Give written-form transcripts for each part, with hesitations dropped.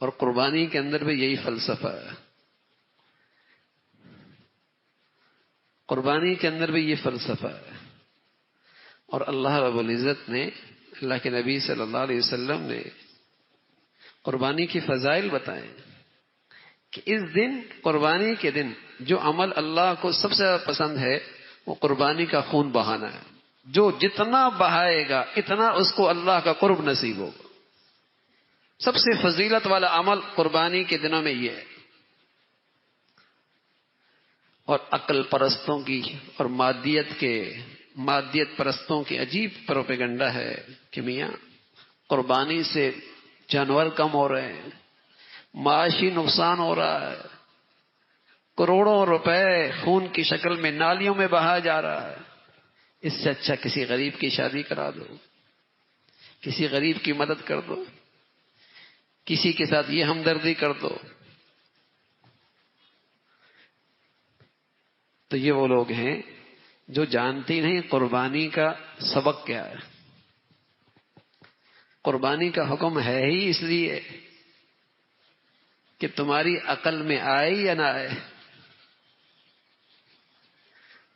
اور قربانی کے اندر بھی یہی فلسفہ ہے. قربانی کے اندر بھی یہ فلسفہ ہے. اور اللہ رب العزت نے، اللہ کے نبی صلی اللہ علیہ وسلم نے قربانی کی فضائل بتائے کہ اس دن، قربانی کے دن، جو عمل اللہ کو سب سے زیادہ پسند ہے وہ قربانی کا خون بہانا ہے. جو جتنا بہائے گا اتنا اس کو اللہ کا قرب نصیب ہوگا. سب سے فضیلت والا عمل قربانی کے دنوں میں یہ ہے. اور عقل پرستوں کی اور مادیت پرستوں کی عجیب پروپیگنڈا ہے کہ میاں قربانی سے جانور کم ہو رہے ہیں، معاشی نقصان ہو رہا ہے، کروڑوں روپے خون کی شکل میں نالیوں میں بہا جا رہا ہے. اس سے اچھا کسی غریب کی شادی کرا دو، کسی غریب کی مدد کر دو، کسی کے ساتھ یہ ہمدردی کر دو. تو یہ وہ لوگ ہیں جو جانتے نہیں قربانی کا سبق کیا ہے. قربانی کا حکم ہے ہی اس لیے کہ تمہاری عقل میں آئے یا نہ آئے،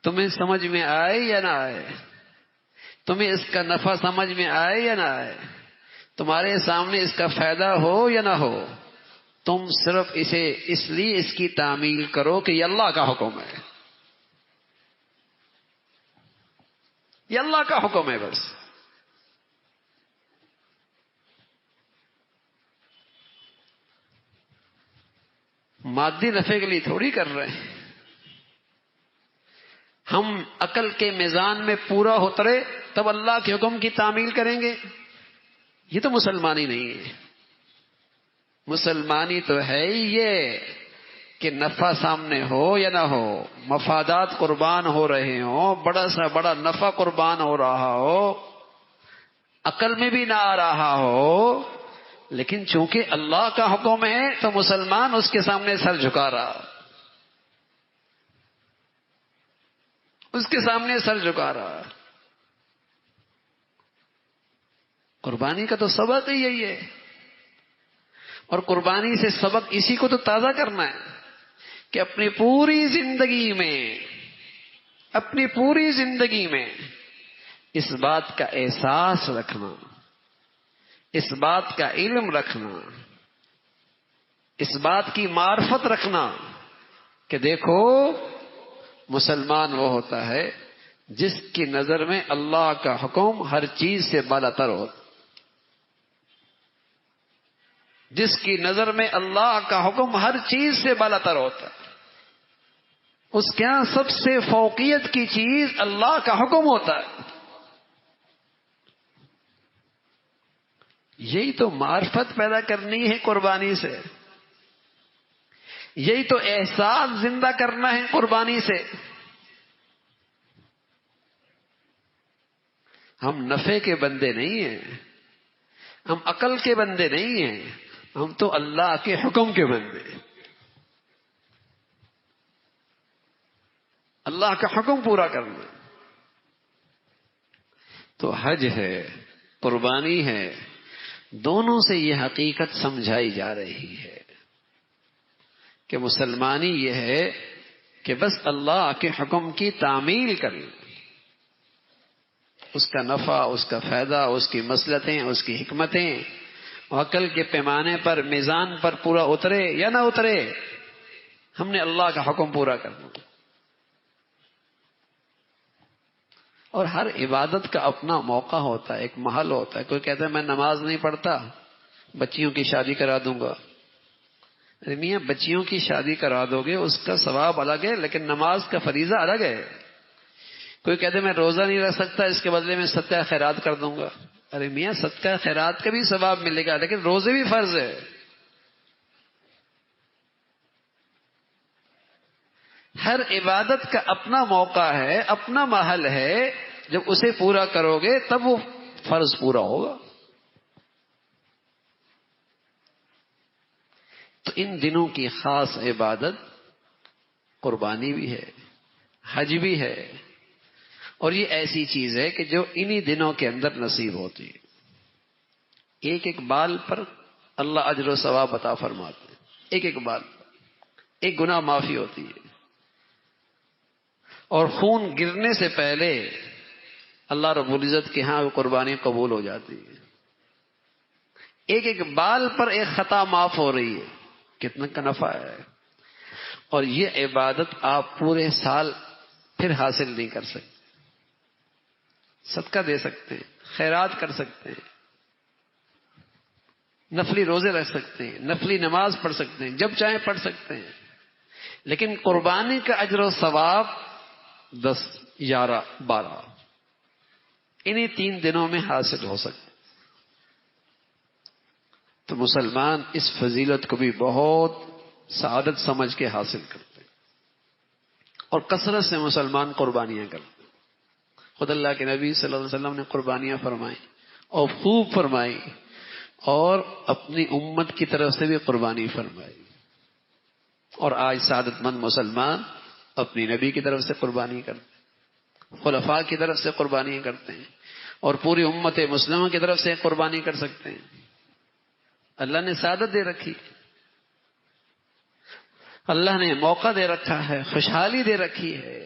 تمہیں سمجھ میں آئے یا نہ آئے، تمہیں اس کا نفع سمجھ میں آئے یا نہ آئے، تمہارے سامنے اس کا فائدہ ہو یا نہ ہو، تم صرف اسے اس لیے اس کی تعمیل کرو کہ یہ اللہ کا حکم ہے. یہ اللہ کا حکم ہے بس. مادی نفع کے لیے تھوڑی کر رہے ہیں. ہم عقل کے میزان میں پورا اترے تب اللہ کے حکم کی تعمیل کریں گے. یہ تو مسلمانی نہیں ہے. مسلمانی تو ہے ہی یہ کہ نفع سامنے ہو یا نہ ہو، مفادات قربان ہو رہے ہوں، بڑا سا بڑا نفع قربان ہو رہا ہو، عقل میں بھی نہ آ رہا ہو، لیکن چونکہ اللہ کا حکم ہے تو مسلمان اس کے سامنے سر جھکا رہا، اس کے سامنے سر جھکا رہا. قربانی کا تو سبق ہی یہی ہے. اور قربانی سے سبق اسی کو تو تازہ کرنا ہے کہ اپنی پوری زندگی میں اس بات کا احساس رکھنا، اس بات کا علم رکھنا، اس بات کی معرفت رکھنا کہ دیکھو مسلمان وہ ہوتا ہے جس کی نظر میں اللہ کا حکم ہر چیز سے بالاتر ہوتا، جس کی نظر میں اللہ کا حکم ہر چیز سے بالاتر ہوتا. اس کے یہاں سب سے فوقیت کی چیز اللہ کا حکم ہوتا ہے. یہی تو معرفت پیدا کرنی ہے قربانی سے، یہی تو احساس زندہ کرنا ہے قربانی سے. ہم نفع کے بندے نہیں ہیں، ہم عقل کے بندے نہیں ہیں، ہم تو اللہ کے حکم کے بندے. اللہ کا حکم پورا کرنا. تو حج ہے، قربانی ہے، دونوں سے یہ حقیقت سمجھائی جا رہی ہے کہ مسلمانی یہ ہے کہ بس اللہ کے حکم کی تعمیل کریں، اس کا نفع، اس کا فائدہ، اس کی مصلحتیں، اس کی حکمتیں عقل کے پیمانے پر، میزان پر پورا اترے یا نہ اترے، ہم نے اللہ کا حکم پورا کرنا. اور ہر عبادت کا اپنا موقع ہوتا ہے، ایک محل ہوتا ہے. کوئی کہتا ہے میں نماز نہیں پڑھتا، بچیوں کی شادی کرا دوں گا. ارے میاں بچیوں کی شادی کرا دو گے اس کا ثواب الگ ہے، لیکن نماز کا فریضہ الگ ہے. کوئی کہتے میں روزہ نہیں رکھ سکتا، اس کے بدلے میں صدقہ خیرات کر دوں گا. ارے میاں صدقہ خیرات کا بھی ثواب ملے گا، لیکن روزے بھی فرض ہے. ہر عبادت کا اپنا موقع ہے، اپنا محل ہے. جب اسے پورا کرو گے تب وہ فرض پورا ہوگا. تو ان دنوں کی خاص عبادت قربانی بھی ہے، حج بھی ہے. اور یہ ایسی چیز ہے کہ جو انہی دنوں کے اندر نصیب ہوتی ہے. ایک ایک بال پر اللہ اجر و ثواب عطا فرماتے ہیں، ایک ایک بات، ایک گناہ معافی ہوتی ہے، اور خون گرنے سے پہلے اللہ رب العزت کے ہاں وہ قربانی قبول ہو جاتی ہے۔ ایک ایک بال پر ایک خطا معاف ہو رہی ہے، کتنا کا نفع ہے۔ اور یہ عبادت آپ پورے سال پھر حاصل نہیں کر سکتے۔ صدقہ دے سکتے ہیں، خیرات کر سکتے ہیں، نفلی روزے رکھ سکتے ہیں، نفلی نماز پڑھ سکتے ہیں، جب چاہیں پڑھ سکتے ہیں، لیکن قربانی کا اجر و ثواب 10، 11، 12 انہی 3 دنوں میں حاصل ہو سکتا۔ تو مسلمان اس فضیلت کو بھی بہت سعادت سمجھ کے حاصل کرتے ہیں، اور کثرت سے مسلمان قربانیاں کرتے ہیں۔ خود اللہ کے نبی صلی اللہ علیہ وسلم نے قربانیاں فرمائی اور خوب فرمائی، اور اپنی امت کی طرف سے بھی قربانی فرمائی۔ اور آج سعادت مند مسلمان اپنی نبی کی طرف سے قربانی کرتے ہیں، خلفاء کی طرف سے قربانی کرتے ہیں، اور پوری امت مسلمہ کی طرف سے قربانی کر سکتے ہیں۔ اللہ نے سعادت دے رکھی، اللہ نے موقع دے رکھا ہے، خوشحالی دے رکھی ہے۔